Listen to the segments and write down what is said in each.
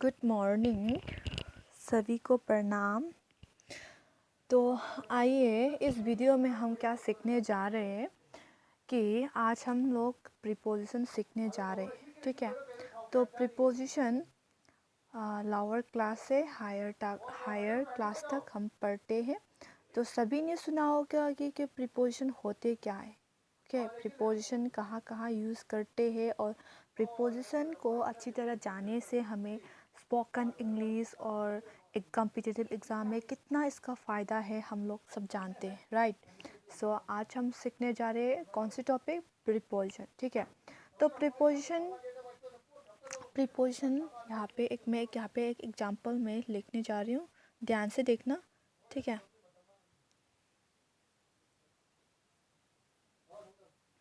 Good morning, सभी को प्रणाम। तो आइए इस वीडियो में हम क्या सीखने जा रहे हैं कि आज हम लोग प्रीपोजिशन सीखने जा रहे हैं। ठीक है, तो प्रीपोजिशन लोअर क्लास से हायर क्लास तक हम पढ़ते हैं। तो सभी ने सुना होगा कि प्रीपोजिशन होते क्या है। ओके, प्रीपोजिशन कहाँ कहाँ यूज़ करते हैं और प्रीपोजिशन को अच्छी तरह जानने से हमें स्पोकन इंग्लिश और एक कॉम्पिटिटिव एग्ज़ाम में कितना इसका फ़ायदा है हम लोग सब जानते हैं, राइट। सो आज हम सीखने जा रहे हैं कौन सी टॉपिक, प्रीपोजिशन। ठीक है, तो प्रीपोजिशन यहाँ पे एक एग्जांपल में लिखने जा रही हूँ, ध्यान से देखना। ठीक है,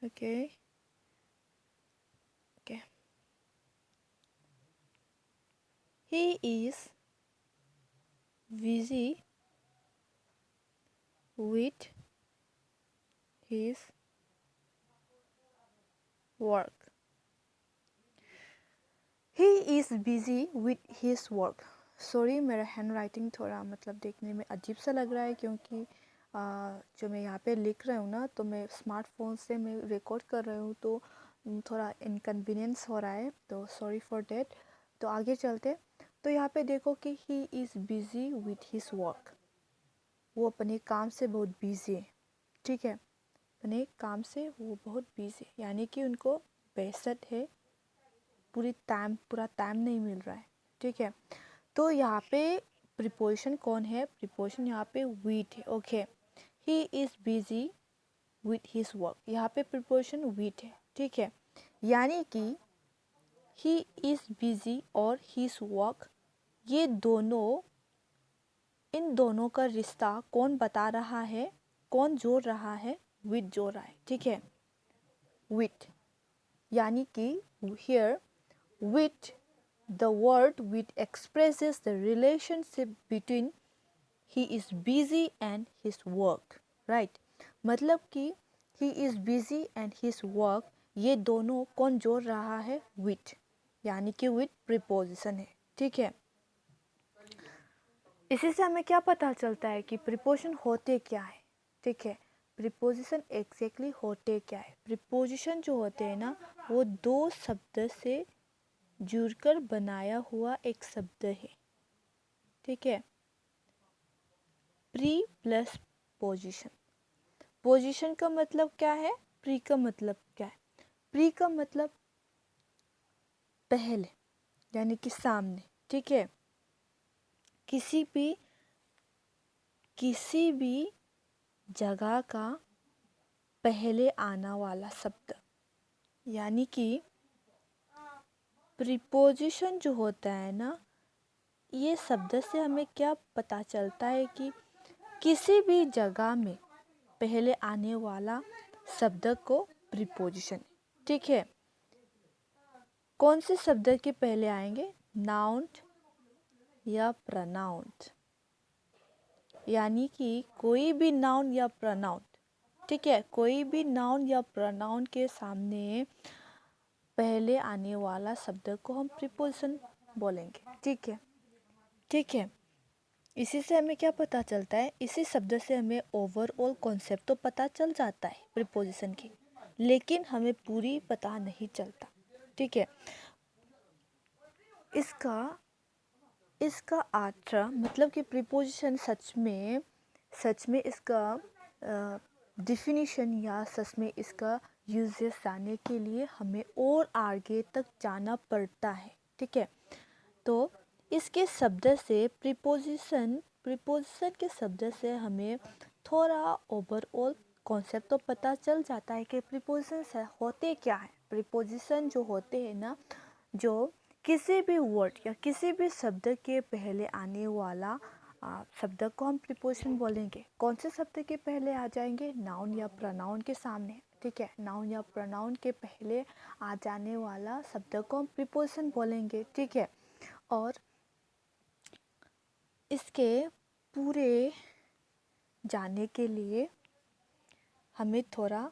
okay okay. He is busy with his work. He is busy with his work. Sorry, मेरा हैंड राइटिंग थोड़ा मतलब देखने में अजीब सा लग रहा है क्योंकि जो मैं यहाँ पे लिख रही हूँ ना, तो मैं स्मार्टफोन से मैं रिकॉर्ड कर रही हूँ, तो थोड़ा इनकन्वीनियंस हो रहा है, तो सॉरी फॉर डेट। तो आगे चलते। तो यहाँ पे देखो कि he is busy with his work. वो अपने काम से बहुत बिज़ी है। ठीक है, अपने काम से वो बहुत बिज़ी है, यानी कि उनको बेसत है, पूरा टाइम नहीं मिल रहा है। ठीक है, तो यहाँ पे प्रीपोजिशन कौन है, प्रीपोजिशन यहाँ पे विथ है। Okay, he is busy with his work, यहाँ पे प्रीपोजिशन विथ है। ठीक है, यानी कि ही इज़ बिज़ी और हिज वर्क, ये दोनों, इन दोनों का रिश्ता कौन बता रहा है, कौन जोड़ रहा है, विथ जोड़ रहा है। ठीक है, विथ, यानी कि here with, the word with expresses the relationship between he is busy and his work, right। मतलब कि he is busy and his work, ये दोनों कौन जोड़ रहा है, with, यानी कि with preposition है। ठीक है, इसी से हमें क्या पता चलता है कि प्रीपोजिशन होते क्या है। ठीक है, प्रीपोजिशन एग्जैक्टली होते क्या है। प्रीपोजिशन जो होते हैं ना, वो दो शब्द से जुड़कर बनाया हुआ एक शब्द है। ठीक है, प्री प्लस पोजीशन। पोजीशन का मतलब क्या है, प्री का मतलब क्या है। प्री का मतलब पहले, यानी कि सामने। ठीक है, किसी भी जगह का पहले आना वाला शब्द, यानी कि प्रीपोजिशन जो होता है ना, ये शब्द से हमें क्या पता चलता है कि किसी भी जगह में पहले आने वाला शब्द को प्रीपोजिशन। ठीक है, कौन से शब्द के पहले आएंगे, नाउन या प्रनाउन, यानी कि कोई भी नाउन या प्रनाउन। ठीक है, कोई भी नाउन या प्रनाउन के सामने पहले आने वाला शब्द को हम प्रीपोजिशन बोलेंगे। ठीक है, ठीक है, इसी से हमें क्या पता चलता है, इसी शब्द से हमें ओवरऑल कॉन्सेप्ट तो पता चल जाता है प्रीपोजिशन की, लेकिन हमें पूरी पता नहीं चलता। ठीक है, इसका अर्थ मतलब कि प्रीपोजिशन सच में इसका डिफिनीशन या सच में इसका यूजेस जानने के लिए हमें और आगे तक जाना पड़ता है। ठीक है, तो इसके शब्द से प्रीपोजिशन के शब्द से हमें थोड़ा ओवरऑल कॉन्सेप्ट तो पता चल जाता है कि प्रीपोजिशन होते क्या है। प्रीपोजिशन जो होते हैं ना, जो किसी भी वर्ड या किसी भी शब्द के पहले आने वाला शब्द को हम प्रीपोजिशन बोलेंगे। कौन से शब्द के पहले आ जाएंगे, नाउन या प्रोनाउन के सामने। ठीक है, नाउन या प्रोनाउन के पहले आ जाने वाला शब्द को हम प्रीपोजिशन बोलेंगे। ठीक है, और इसके पूरे जानने के लिए हमें थोड़ा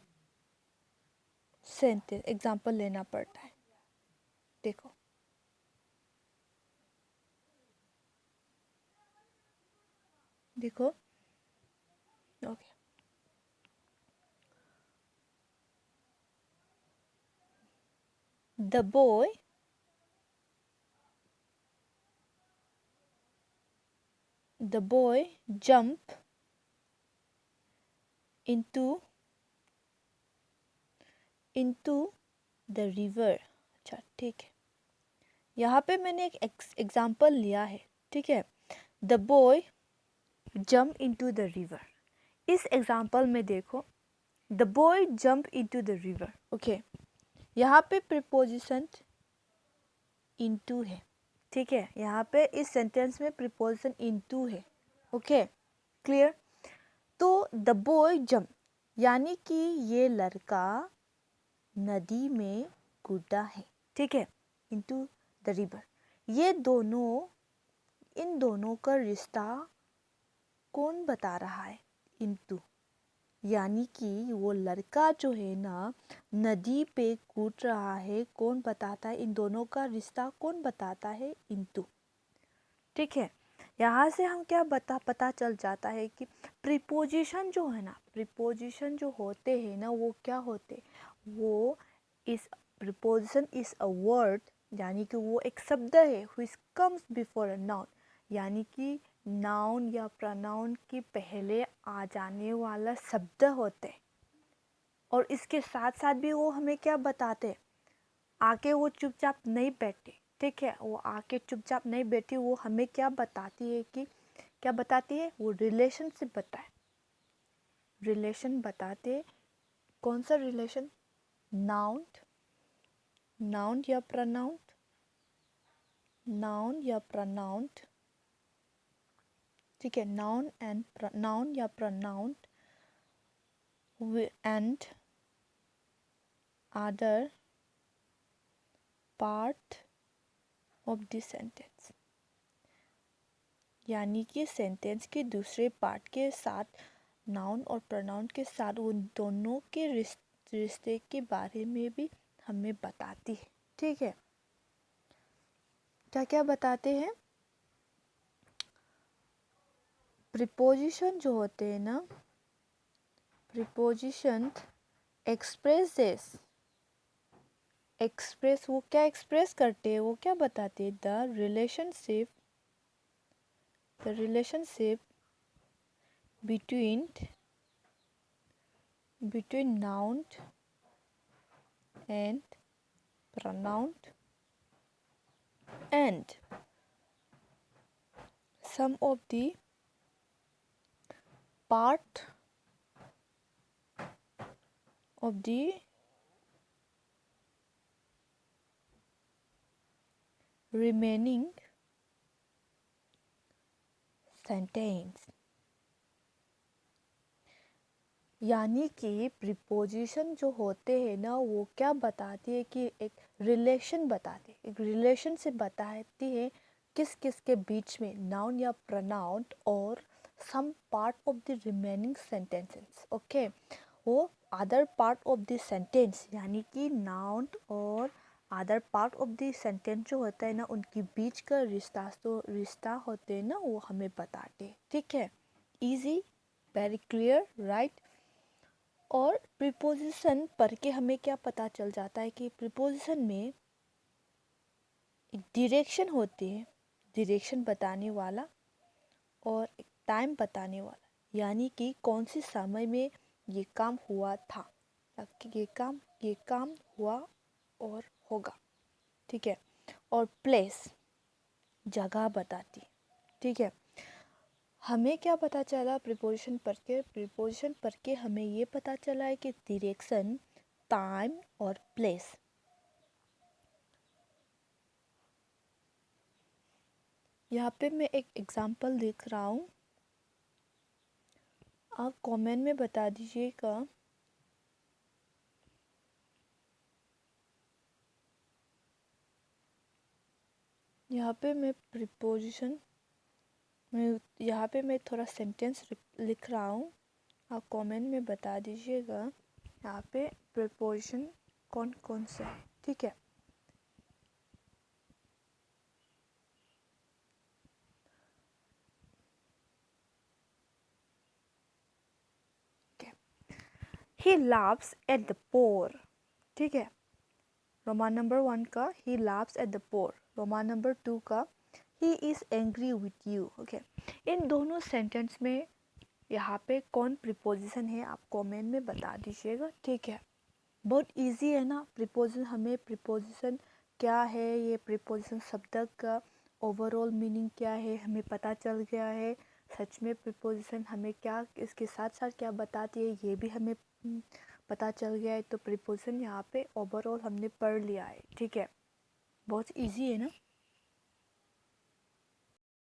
सेंटेंस एग्जांपल लेना पड़ता है। देखो, देखो, okay, the boy jump into the river. अच्छा ठीक है, यहाँ पे मैंने एक एग्जाम्पल लिया है, ठीक है। The boy jump into the river, इस एग्जाम्पल में देखो, the boy jump into the river, okay. यहाँ पे प्रीपोजिशन इनटू है, ठीक है। यहाँ पे इस सेंटेंस में प्रीपोजिशन इनटू है, ओके, क्लियर। तो द बॉय जंप यानी कि ये लड़का नदी में कूदा है, ठीक है, इनटू द रिवर। ये दोनों, इन दोनों का रिश्ता कौन बता रहा है? इनटू, यानी कि वो लड़का जो है ना नदी पे कूद रहा है, कौन बताता है? इन दोनों का रिश्ता कौन बताता है? इनटू, ठीक है। यहाँ से हम क्या पता चल जाता है कि प्रीपोजिशन जो है ना, प्रीपोजिशन जो होते हैं ना, वो क्या होते, वो इस प्रीपोजिशन इज अ वर्ड, यानी कि वो एक शब्द है which comes before a noun, यानी कि नाउन या प्रोनाउन के पहले आ जाने वाला शब्द होते हैं। और इसके साथ साथ भी वो हमें क्या बताते, आके वो चुपचाप नहीं बैठे, ठीक है, वो आके चुपचाप नहीं बैठी, वो हमें क्या बताती है कि, क्या बताती है? वो रिलेशनशिप बताए, रिलेशन बताते। कौन सा रिलेशन? नाउन, नाउन या प्रोनाउन, नाउन या प्रोनाउन, ठीक है, नाउन एंड नाउन या pronoun and other part of the sentence, यानी कि सेंटेंस के दूसरे पार्ट के साथ नाउन और प्रोनाउन के साथ उन दोनों के रिश्ते के बारे में भी हमें बताती है, ठीक है। क्या क्या बताते हैं? प्रीपोजिशन जो होते हैं ना, प्रीपोजिशन एक्सप्रेस वो क्या एक्सप्रेस करते हैं, वो क्या बताते हैं? The relationship between noun and pronoun and some of the part of the remaining sentence, यानी कि प्रीपोजिशन जो होते हैं ना, वो क्या बताती है कि एक रिलेशन बताती है, एक रिलेशन से बताती है किस किस के बीच में, नाउन या प्रोनाउन और some part of the remaining sentences, okay. वो other part of the sentence, यानी कि नाउन और other part of the sentence जो होता है ना, उनके बीच का रिश्ता होते हैं ना, वो हमें बताते हैं, ठीक है। Easy, very clear, right. और प्रीपोजिशन पढ़ के हमें क्या पता चल जाता है कि प्रीपोजिशन में एक डायरेक्शन होती है, डायरेक्शन बताने वाला, और एक टाइम बताने वाला, यानी कि कौन सी समय में ये काम हुआ था, या कि ये काम हुआ और होगा, ठीक है। और प्लेस, जगह बताती है, ठीक है। हमें क्या पता चला प्रीपोजिशन पढ़ के हमें ये पता चला है कि डायरेक्शन, टाइम और प्लेस। यहाँ पे मैं एक एग्जांपल लिख रहा हूँ, आप कमेंट में बता दीजिएगा। यहाँ पे मैं प्रीपोजिशन में, यहाँ पे मैं थोड़ा सेंटेंस लिख रहा हूँ, आप कमेंट में बता दीजिएगा यहाँ पे प्रीपोजिशन कौन कौन से है, ठीक है। He laughs at the poor, ठीक है। रोमान नंबर 1 का he laughs at the poor, roman number 2 का he is angry with you, okay. इन दोनों सेंटेंस में यहाँ पे कौन प्रीपोजिशन है आप कमेंट में बता दीजिएगा, ठीक है। बहुत इजी है ना प्रीपोजिशन, हमें प्रीपोजिशन क्या है, ये प्रीपोजिशन शब्द का ओवरऑल मीनिंग क्या है हमें पता चल गया है। सच में प्रीपोजिशन हमें क्या इसके साथ साथ क्या बताती है ये भी हमें पता चल गया है। तो प्रीपोजिशन यहाँ पे ओवरऑल हमने पढ़ लिया है, ठीक है। बहुत इजी है ना।